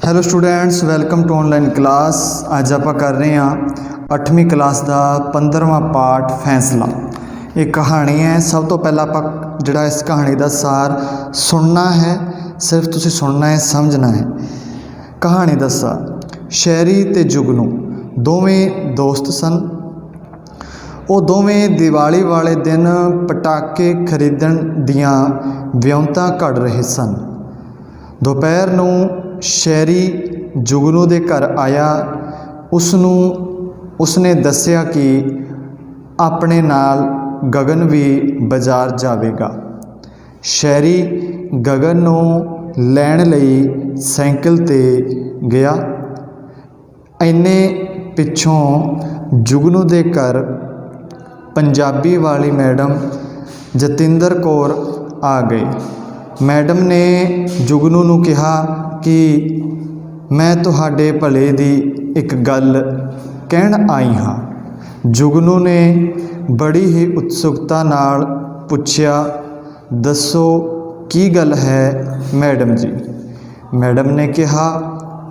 Hello students, welcome to online class. ਅੱਜ ਆਪਾਂ ਕਰ ਰਹੇ ਹਾਂ 8ਵੀਂ ਕਲਾਸ ਦਾ 15ਵਾਂ ਪਾਠ ਫੈਸਲਾ। ਇਹ ਕਹਾਣੀ ਹੈ। ਸਭ ਤੋਂ ਪਹਿਲਾਂ ਆਪਾਂ ਜਿਹੜਾ ਇਸ ਕਹਾਣੀ ਦਾ ਸਾਰ ਸੁਣਨਾ ਹੈ, ਸਿਰਫ ਤੁਸੀਂ ਸੁਣਨਾ ਹੈ, ਸਮਝਣਾ ਹੈ। ਕਹਾਣੀ ਦਾ ਸਾਰ। ਸ਼ੈਰੀ ਅਤੇ ਜੁਗਨੂ ਦੋਵੇਂ ਦੋਸਤ ਸਨ। ਉਹ ਦੋਵੇਂ ਦੀਵਾਲੀ ਵਾਲੇ ਦਿਨ ਪਟਾਕੇ ਖਰੀਦਣ ਦੀਆਂ ਵਿਉਂਤਾਂ ਘੜ ਰਹੇ ਸਨ। ਦੁਪਹਿਰ ਨੂੰ ਸ਼ੈਰੀ ਜੁਗਨੂ ਦੇ ਘਰ ਆਇਆ। ਉਸਨੇ ਦੱਸਿਆ ਕਿ ਆਪਣੇ ਨਾਲ ਗਗਨ ਵੀ ਬਾਜ਼ਾਰ ਜਾਵੇਗਾ। ਸ਼ੈਰੀ ਗਗਨ ਨੂੰ ਲੈਣ ਲਈ ਸਾਈਕਲ 'ਤੇ ਗਿਆ। ਇੰਨੇ ਪਿੱਛੋਂ ਜੁਗਨੂ ਦੇ ਘਰ ਪੰਜਾਬੀ ਵਾਲੀ ਮੈਡਮ ਜਤਿੰਦਰ ਕੌਰ ਆ ਗਈ। ਮੈਡਮ ਨੇ ਜੁਗਨੂ ਨੂੰ ਕਿਹਾ ਕਿ ਮੈਂ ਤੁਹਾਡੇ ਭਲੇ ਦੀ ਇੱਕ ਗੱਲ ਕਹਿਣ ਆਈ ਹਾਂ। ਜੁਗਨੂ ਨੇ ਬੜੀ ਹੀ ਉਤਸੁਕਤਾ ਨਾਲ ਪੁੱਛਿਆ, ਦੱਸੋ ਕੀ ਗੱਲ ਹੈ ਮੈਡਮ ਜੀ। ਮੈਡਮ ਨੇ ਕਿਹਾ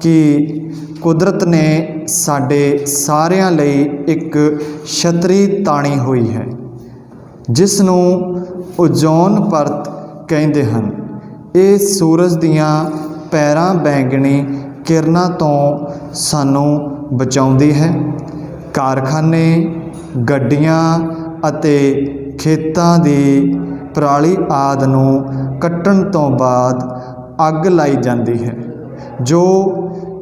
ਕਿ ਕੁਦਰਤ ਨੇ ਸਾਡੇ ਸਾਰਿਆਂ ਲਈ ਇੱਕ ਛਤਰੀ ਤਾਣੀ ਹੋਈ ਹੈ, ਜਿਸ ਨੂੰ ਓਜ਼ੋਨ ਪਰਤ ਕਹਿੰਦੇ ਹਨ। ਇਹ ਸੂਰਜ ਦੀਆਂ ਪੈਰਾਂ ਬੈਂਗਣੀ ਕਿਰਨਾਂ ਤੋਂ ਸਾਨੂੰ ਬਚਾਉਂਦੀ ਹੈ। ਕਾਰਖਾਨੇ, ਗੱਡੀਆਂ ਅਤੇ ਖੇਤਾਂ ਦੀ ਪਰਾਲੀ ਆਦਿ ਨੂੰ ਕੱਟਣ ਤੋਂ ਬਾਅਦ ਅੱਗ ਲਾਈ ਜਾਂਦੀ ਹੈ, ਜੋ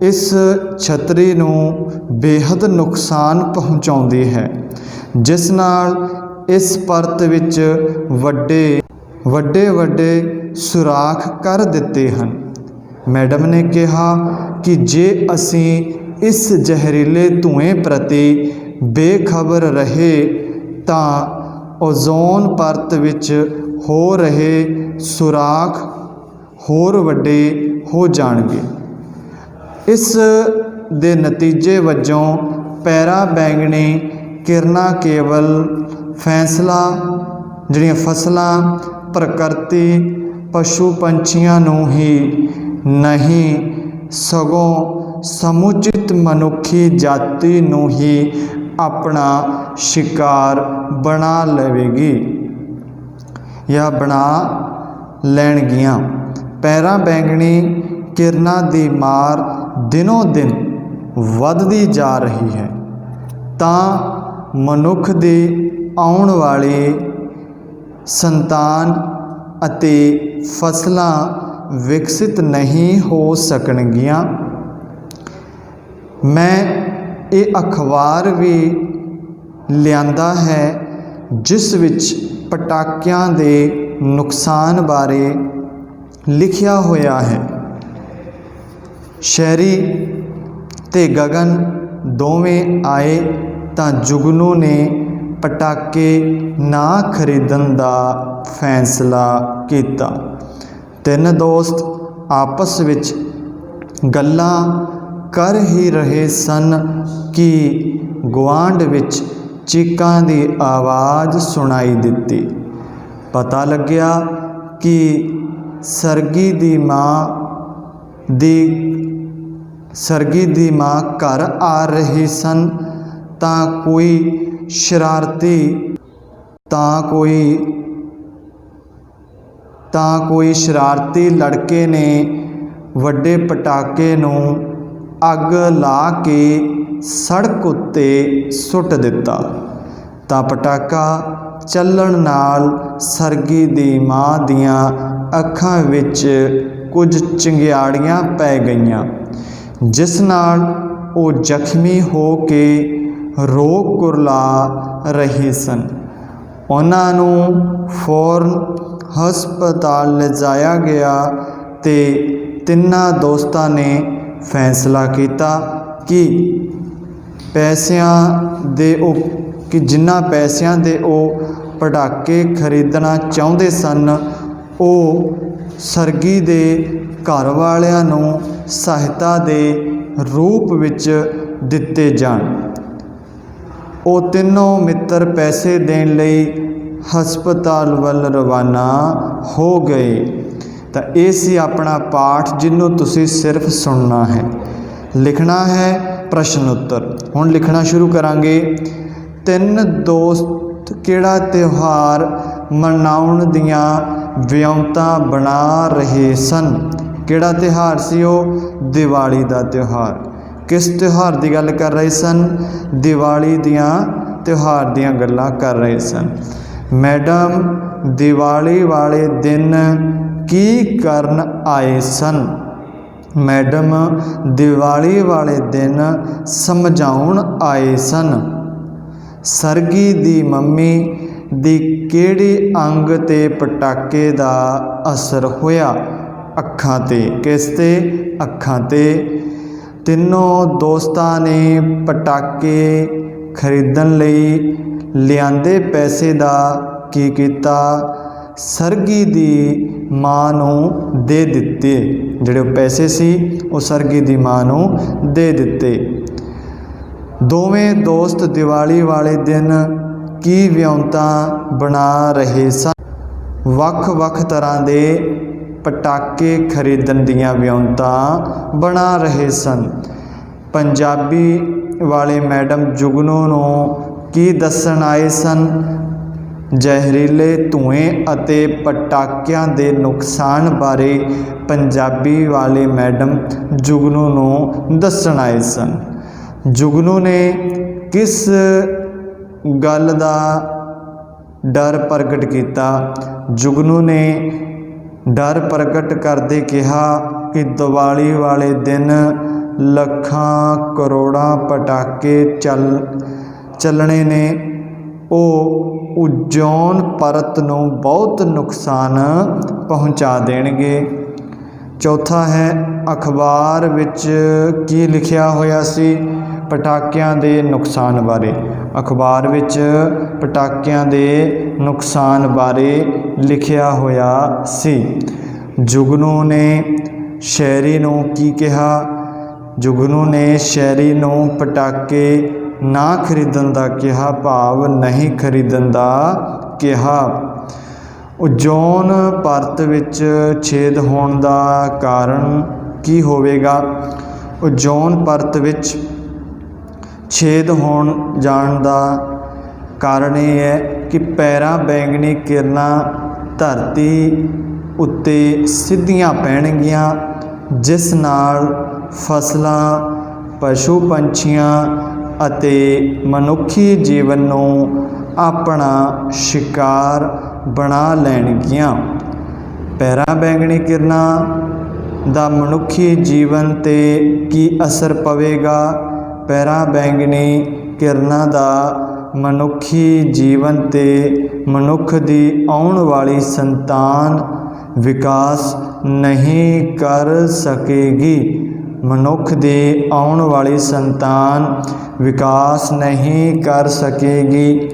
ਇਸ ਛਤਰੀ ਨੂੰ ਬੇਹੱਦ ਨੁਕਸਾਨ ਪਹੁੰਚਾਉਂਦੀ ਹੈ, ਜਿਸ ਨਾਲ ਇਸ ਪਰਤ ਵਿੱਚ ਵੱਡੇ ਸੁਰਾਖ ਕਰ ਦਿੱਤੇ ਹਨ। ਮੈਡਮ ਨੇ ਕਿਹਾ ਕਿ ਜੇ ਅਸੀਂ ਇਸ ਜ਼ਹਿਰੀਲੇ ਧੂਏਂ ਪ੍ਰਤੀ ਬੇਖਬਰ ਰਹੇ ਤਾਂ ਓਜ਼ੋਨ ਪਰਤ ਵਿੱਚ ਹੋ ਰਹੇ ਸੁਰਾਖ ਹੋਰ ਵੱਡੇ ਹੋ ਜਾਣਗੇ। ਇਸ ਦੇ ਨਤੀਜੇ ਵਜੋਂ ਪੈਰਾ ਬੈਂਗਣੀ ਕਿਰਨਾਂ ਕੇਵਲ ਫਸਲਾਂ, ਪ੍ਰਕਿਰਤੀ, ਪਸ਼ੂ ਪੰਛੀਆਂ ਨੂੰ ਹੀ ਨਹੀਂ, ਸਗੋਂ ਸਮੁੱਚਿਤ ਮਨੁੱਖੀ ਜਾਤੀ ਨੂੰ ਹੀ ਆਪਣਾ ਸ਼ਿਕਾਰ ਬਣਾ ਲਵੇਗੀ ਜਾਂ ਬਣਾ ਲੈਣਗੀਆਂ। ਪੈਰਾ ਬੈਂਗਣੀ ਕਿਰਨਾਂ ਦੀ ਮਾਰ ਦਿਨੋਂ ਦਿਨ ਵੱਧਦੀ ਜਾ ਰਹੀ ਹੈ, ਤਾਂ ਮਨੁੱਖ ਦੀ ਆਉਣ ਵਾਲੀ ਸੰਤਾਨ ਅਤੇ ਫਸਲਾਂ ਵਿਕਸਿਤ ਨਹੀਂ ਹੋ ਸਕਣਗੀਆਂ। ਮੈਂ ਇਹ ਅਖਬਾਰ ਵੀ ਲਿਆਂਦਾ ਹੈ, ਜਿਸ ਵਿੱਚ ਪਟਾਕਿਆਂ ਦੇ ਨੁਕਸਾਨ ਬਾਰੇ ਲਿਖਿਆ ਹੋਇਆ ਹੈ। ਸ਼ੈਰੀ ਤੇ ਗਗਨ ਦੋਵੇਂ ਆਏ ਤਾਂ ਜੁਗਨੂ ਨੇ ਪਟਾਕੇ ਨਾ ਖਰੀਦਣ ਦਾ ਫੈਸਲਾ ਕੀਤਾ। ਤਿੰਨ ਦੋਸਤ ਆਪਸ ਵਿੱਚ ਗੱਲਾਂ ਕਰ ਹੀ ਰਹੇ ਸਨ ਕਿ ਗੁਆਂਢ ਵਿੱਚ ਚੀਕਾਂ ਦੀ ਆਵਾਜ਼ ਸੁਣਾਈ ਦਿੱਤੀ। ਪਤਾ ਲੱਗਿਆ ਕਿ ਸਰਗੀ ਦੀ ਮਾਂ ਘਰ ਆ ਰਹੀ ਸਨ, ਤਾਂ ਕੋਈ ਸ਼ਰਾਰਤੀ ਲੜਕੇ ਨੇ ਵੱਡੇ ਪਟਾਕੇ ਨੂੰ ਅੱਗ ਲਾ ਕੇ ਸੜਕ ਉੱਤੇ ਸੁੱਟ ਦਿੱਤਾ, ਤਾਂ ਪਟਾਕਾ ਚੱਲਣ ਨਾਲ ਸਰਗੀ ਦੀ ਮਾਂ ਦੀਆਂ ਅੱਖਾਂ ਵਿੱਚ ਕੁਝ ਚਿੰਗਾੜੀਆਂ ਪੈ ਗਈਆਂ, ਜਿਸ ਨਾਲ ਉਹ ਜ਼ਖਮੀ ਹੋ ਕੇ ਰੋ ਕੁਰਲਾ ਰਹੇ ਸਨ। ਉਹਨਾਂ ਨੂੰ ਫੌਰਨ ਹਸਪਤਾਲ ਲਿਜਾਇਆ ਗਿਆ ਤੇ ਤਿੰਨਾਂ ਦੋਸਤਾਂ ਨੇ ਫੈਸਲਾ ਕੀਤਾ ਕਿ ਜਿਨ੍ਹਾਂ ਪੈਸਿਆਂ ਦੇ ਉਹ ਪਟਾਕੇ ਖਰੀਦਣਾ ਚਾਹੁੰਦੇ ਸਨ, ਉਹ ਸਰਗੀ ਦੇ ਘਰ ਵਾਲਿਆਂ ਨੂੰ ਸਹਾਇਤਾ ਦੇ ਰੂਪ ਵਿੱਚ ਦਿੱਤੇ ਜਾਣ। ਉਹ ਤਿੰਨੋਂ ਮਿੱਤਰ ਪੈਸੇ ਦੇਣ ਲਈ ਹਸਪਤਾਲ ਵੱਲ ਰਵਾਨਾ ਹੋ ਗਏ। ਤਾਂ ਇਹ ਸੀ ਆਪਣਾ ਪਾਠ ਜਿਹਨੂੰ ਤੁਸੀਂ ਸਿਰਫ ਸੁਣਨਾ ਹੈ, ਲਿਖਣਾ ਹੈ ਪ੍ਰਸ਼ਨ ਉੱਤਰ। ਹੁਣ ਲਿਖਣਾ ਸ਼ੁਰੂ ਕਰਾਂਗੇ। ਤਿੰਨ ਦੋਸਤ ਕਿਹੜਾ ਤਿਉਹਾਰ ਮਨਾਉਣ ਦੀਆਂ ਵਿਉਂਤਾਂ ਬਣਾ ਰਹੇ ਸਨ? ਕਿਹੜਾ ਤਿਉਹਾਰ ਸੀ ਉਹ? ਦੀਵਾਲੀ ਦਾ ਤਿਉਹਾਰ। ਕਿਸ ਤਿਉਹਾਰ ਦੀ ਗੱਲ ਕਰ ਰਹੇ ਸਨ? ਦੀਵਾਲੀ ਦੀਆਂ ਤਿਉਹਾਰ ਦੀਆਂ ਗੱਲਾਂ ਕਰ ਰਹੇ ਸਨ। ਮੈਡਮ ਦੀਵਾਲੀ ਵਾਲੇ ਦਿਨ ਕੀ ਕਰਨ ਆਏ ਸਨ? ਮੈਡਮ ਦੀਵਾਲੀ ਵਾਲੇ ਦਿਨ ਸਮਝਾਉਣ ਆਏ ਸਨ। ਸਰਗੀ ਦੀ ਮੰਮੀ ਦੀ ਕਿਹੜੇ ਅੰਗ 'ਤੇ ਪਟਾਕੇ ਦਾ ਅਸਰ ਹੋਇਆ? ਅੱਖਾਂ 'ਤੇ। ਕਿਸ 'ਤੇ? ਅੱਖਾਂ 'ਤੇ। ਤਿੰਨੋਂ ਦੋਸਤਾਂ ਨੇ ਪਟਾਕੇ ਖਰੀਦਣ ਲਈ ਲਿਆਂਦੇ ਪੈਸੇ ਦਾ ਕੀ ਕੀਤਾ? ਸਰਗੀ ਦੀ ਮਾਂ ਨੂੰ ਦੇ ਦਿੱਤੇ। ਜਿਹੜੇ ਉਹ ਪੈਸੇ ਸੀ ਉਹ ਸਰਗੀ ਦੀ ਮਾਂ ਨੂੰ ਦੇ ਦਿੱਤੇ। ਦੋਵੇਂ ਦੋਸਤ ਦੀਵਾਲੀ ਵਾਲੇ ਦਿਨ ਕੀ ਵਿਉਂਤਾਂ ਬਣਾ ਰਹੇ ਸਨ? ਵੱਖ-ਵੱਖ ਤਰ੍ਹਾਂ ਦੇ ਪਟਾਕੇ ਖਰੀਦਣ ਦੀਆਂ ਵਿਉਂਤਾਂ ਬਣਾ ਰਹੇ ਸਨ। ਪੰਜਾਬੀ ਵਾਲੇ ਮੈਡਮ ਜੁਗਨੂ ਨੂੰ ਕੀ ਦੱਸਣ ਆਏ ਸਨ? ਜ਼ਹਿਰੀਲੇ ਧੂਏ ਅਤੇ ਪਟਾਕਿਆਂ ਦੇ ਨੁਕਸਾਨ ਬਾਰੇ ਪੰਜਾਬੀ ਵਾਲੇ ਮੈਡਮ ਜੁਗਨੂ ਨੂੰ ਦੱਸਣ ਆਏ ਸਨ। ਜੁਗਨੂ ਨੇ ਕਿਸ ਗੱਲ ਦਾ ਡਰ ਪ੍ਰਗਟ ਕੀਤਾ? ਜੁਗਨੂ ਨੇ ਡਰ ਪ੍ਰਗਟ ਕਰਦੇ ਕਿਹਾ ਕਿ ਦੀਵਾਲੀ ਵਾਲੇ ਦਿਨ ਲੱਖਾਂ ਕਰੋੜਾਂ ਪਟਾਕੇ ਚੱਲਣੇ ਨੇ, ਉਹ ਓਜ਼ੋਨ ਪਰਤ ਨੂੰ ਬਹੁਤ ਨੁਕਸਾਨ ਪਹੁੰਚਾ ਦੇਣਗੇ। ਚੌਥਾ ਹੈ ਅਖਬਾਰ ਵਿੱਚ ਕੀ ਲਿਖਿਆ ਹੋਇਆ ਸੀ ਪਟਾਕਿਆਂ ਦੇ ਨੁਕਸਾਨ ਬਾਰੇ? ਅਖਬਾਰ ਵਿੱਚ ਪਟਾਕਿਆਂ ਦੇ ਨੁਕਸਾਨ ਬਾਰੇ ਲਿਖਿਆ ਹੋਇਆ ਸੀ। ਜੁਗਨੂ ਨੇ ਸ਼ੈਰੀ ਨੂੰ ਕੀ ਕਿਹਾ? ਜੁਗਨੂ ਨੇ ਸ਼ੈਰੀ ਨੂੰ ਪਟਾਕੇ ਨਾ ਖਰੀਦਣ ਦਾ ਕਿਹਾ, ਭਾਵ ਨਹੀਂ ਖਰੀਦਣ ਦਾ ਕਿਹਾ। ਓਜ਼ੋਨ ਪਰਤ ਵਿੱਚ ਛੇਦ ਹੋਣ ਦਾ ਕਾਰਨ ਕੀ ਹੋਵੇਗਾ? ਓਜ਼ੋਨ ਪਰਤ ਵਿੱਚ ਛੇਦ ਹੋਣ ਜਾਣ ਦਾ ਕਾਰਨ ਇਹ ਹੈ ਕਿ ਪੈਰਾ ਬੈਂਗਣੀ ਕਿਰਨਾਂ ਧਰਤੀ ਉੱਤੇ ਸਿੱਧੀਆਂ ਪੈਣਗੀਆਂ, ਜਿਸ ਨਾਲ ਫਸਲਾਂ, ਪਸ਼ੂ ਪੰਛੀਆਂ ਅਤੇ ਮਨੁੱਖੀ ਜੀਵਨ ਨੂੰ ਆਪਣਾ ਸ਼ਿਕਾਰ ਬਣਾ ਲੈਣਗੀਆਂ। ਪੈਰਾ ਬੈਂਗਣੀ ਕਿਰਨਾਂ ਦਾ ਮਨੁੱਖੀ ਜੀਵਨ 'ਤੇ ਕੀ ਅਸਰ ਪਵੇਗਾ? ਪੈਰਾ ਬੈਂਗਣੀ ਕਿਰਨਾਂ ਦਾ ਮਨੁੱਖੀ ਜੀਵਨ 'ਤੇ ਮਨੁੱਖ ਦੀ ਆਉਣ ਵਾਲੀ ਸੰਤਾਨ ਵਿਕਾਸ ਨਹੀਂ ਕਰ ਸਕੇਗੀ। ਮਨੁੱਖ ਦੀ ਆਉਣ ਵਾਲੀ ਸੰਤਾਨ ਵਿਕਾਸ ਨਹੀਂ ਕਰ ਸਕੇਗੀ।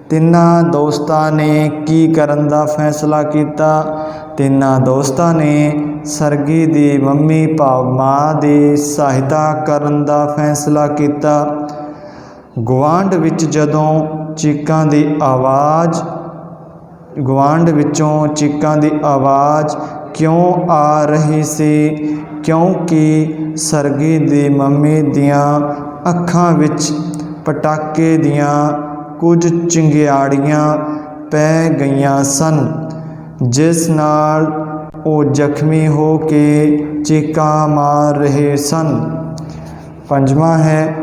ਤਿੰਨਾਂ ਦੋਸਤਾਂ ਨੇ ਕੀ ਕਰਨ ਦਾ ਫੈਸਲਾ ਕੀਤਾ? ਤਿੰਨਾਂ ਦੋਸਤਾਂ ਨੇ ਸਰਗੀ ਦੀ ਮੰਮੀ ਭਾਵ ਮਾਂ ਦੀ ਸਹਾਇਤਾ ਕਰਨ ਦਾ ਫੈਸਲਾ ਕੀਤਾ। ਗੁਆਂਢ ਵਿੱਚ ਜਦੋਂ ਚੀਕਾਂ ਦੀ ਆਵਾਜ਼ ਗੁਆਂਢ ਵਿੱਚੋਂ ਚੀਕਾਂ ਦੀ ਆਵਾਜ਼ ਕਿਉਂ ਆ ਰਹੀ ਸੀ? ਕਿਉਂਕਿ ਸਰਗੀ ਦੀ ਮੰਮੀ ਦੀਆਂ ਅੱਖਾਂ ਵਿੱਚ ਪਟਾਕੇ ਦੀਆਂ ਕੁਝ ਚਿੰਗਾੜੀਆਂ ਪੈ ਗਈਆਂ ਸਨ, ਜਿਸ ਨਾਲ ਉਹ ਜ਼ਖਮੀ ਹੋ ਕੇ ਚੀਕਾਂ ਮਾਰ ਰਹੇ ਸਨ। ਪੰਜਵਾਂ ਹੈ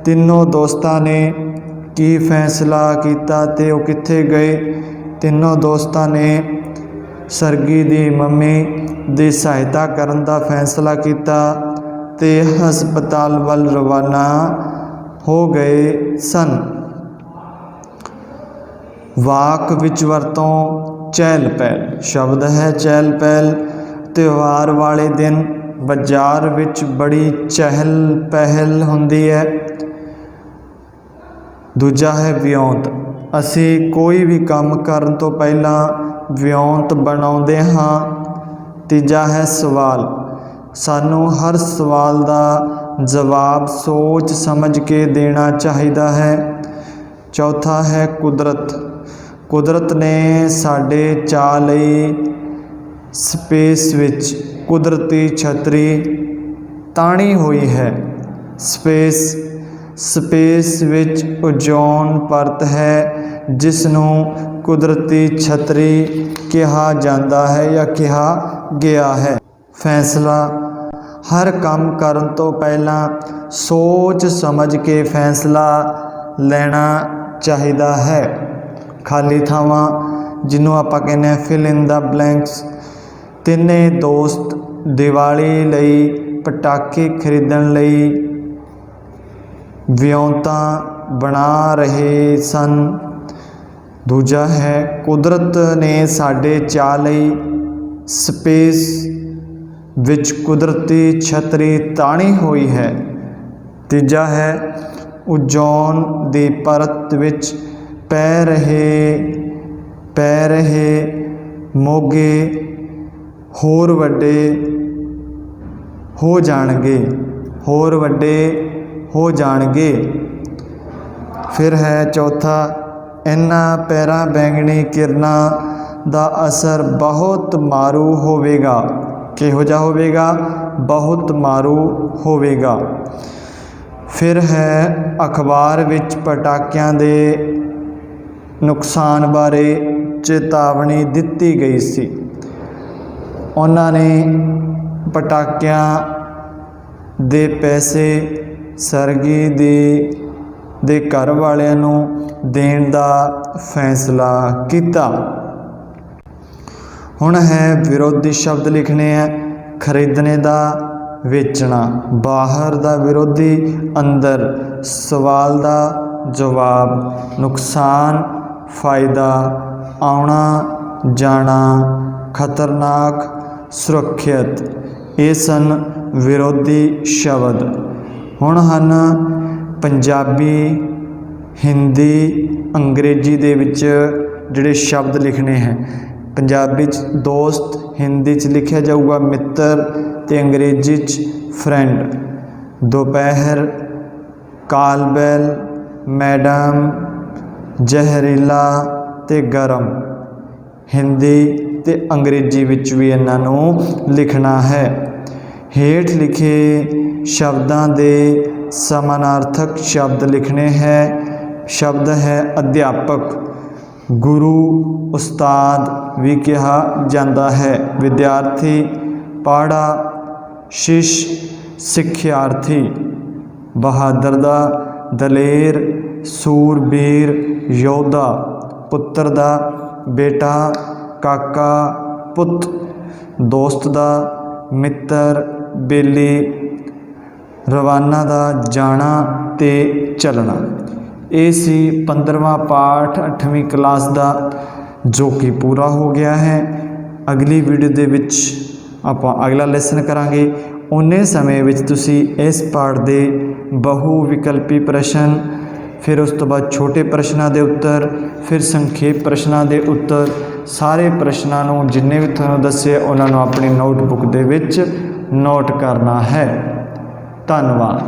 ਤਿੰਨੋਂ ਦੋਸਤਾਂ ਨੇ ਕੀ ਫੈਸਲਾ ਕੀਤਾ ਤੇ ਉਹ ਕਿੱਥੇ ਗਏ? ਤਿੰਨੋਂ ਦੋਸਤਾਂ ਨੇ ਸਰਗੀ ਦੀ ਮੰਮੀ ਦੀ ਸਹਾਇਤਾ ਕਰਨ ਦਾ ਫੈਸਲਾ ਕੀਤਾ ਤੇ ਹਸਪਤਾਲ ਵੱਲ ਰਵਾਨਾ ਹੋ ਗਏ ਸਨ। ਵਾਕ ਵਿੱਚ ਵਰਤੋਂ ਚਹਿਲ ਪਹਿਲ ਸ਼ਬਦ ਹੈ। ਚਹਿਲ ਪਹਿਲ ਤਿਉਹਾਰ ਵਾਲੇ ਦਿਨ ਬਾਜ਼ਾਰ ਵਿੱਚ ਬੜੀ ਚਹਿਲ ਪਹਿਲ ਹੁੰਦੀ ਹੈ। ਦੂਜਾ ਹੈ ਵਿਉਂਤ। ਅਸੀਂ ਕੋਈ ਵੀ ਕੰਮ ਕਰਨ ਤੋਂ ਪਹਿਲਾਂ ਵਿਉਂਤ ਬਣਾਉਂਦੇ ਹਾਂ। ਤੀਜਾ ਹੈ ਸਵਾਲ। ਸਾਨੂੰ ਹਰ ਸਵਾਲ ਦਾ ਜਵਾਬ ਸੋਚ ਸਮਝ ਕੇ ਦੇਣਾ ਚਾਹੀਦਾ ਹੈ। ਚੌਥਾ ਹੈ ਕੁਦਰਤ। ਕੁਦਰਤ ਨੇ ਸਾਡੇ ਚਾਅ ਲਈ स्पेस विच कुदरती छतरी ताणी हुई है। स्पेस विच ओजोन परत है जिसनों कुदरती छतरी कहा जाता है या कहा गया है। फैसला, हर काम करन तो पहला सोच समझ के फैसला लेना चाहिदा है। खाली थावां जिन्हों आपां कहने फिल इन द ब्लैंक्स। तिन्ने दोस्त दिवाली लई पटाखे खरीदण लई विਉਂਤਾਂ बना रहे सन। दूजा है कुदरत ने साडे चाह लई स्पेस विच कुदरती छतरी ताणी हुई है। तीजा है ओजोन दी परत विच पै रहे मोगे होर वड्डे हो जाणगे। फिर है चौथा, इन्हां पैरां बैंगनी किरणां दा असर बहुत मारू होवेगा। किहो जिहा होवेगा? बहुत मारू होवेगा। फिर है अखबार विच पटाकियां दे नुकसान बारे चेतावनी दित्ती गई सी। उन्हां ने पटाकियां दे पैसे सरगी दे घर वालियां नूं देण दा फैसला कीता। हुण है विरोधी शब्द लिखने हैं। खरीदने दा वेचना, बाहर दा विरोधी, अंदर सवाल दा जवाब, नुकसान फायदा, आउणा जाना, खतरनाक सुरक्षित। ये सन विरोधी शब्द। हुण हन पंजाबी हिंदी अंग्रेजी दे विच जिहड़े शब्द लिखने हैं। पंजाबी च दोस्त, हिंदी च लिखिया जाऊगा मित्र ते अंग्रेजी च फ्रेंड। दोपहर, कालबैल, मैडम, जहरीला ते गरम। हिंदी ते अंग्रेजी विच भी इन्हां नूं लिखना है। हेठ लिखे शब्दां दे समानार्थक शब्द लिखने हैं। शब्द है अध्यापक, गुरु, उस्ताद भी कहा जाता है। विद्यार्थी, पाड़ा, शिष्य, सिक्ख्यार्थी। बहादुर दा दलेर, सूरबीर, योद्धा। पुत्र दा बेटा, काका, पुत। दोस्त दा मित्र, बेली। रवाना दा जाना ते चलना। ये सी 15वां पाठ 8वीं क्लास दा जो कि पूरा हो गया है। अगली वीडियो दे विच आपां अगला लैसन करांगे। उन्ने समय विच तुसी इस पाठ दे बहु विकल्पी प्रश्न, फिर उस तो बाद छोटे प्रश्नों के उत्तर, फिर संखेप प्रश्नों के उत्तर, सारे प्रश्नों जिन्ने भी तुहानूं दस्से उन्होंने अपनी नोटबुक दे विच नोट करना है। धन्यवाद।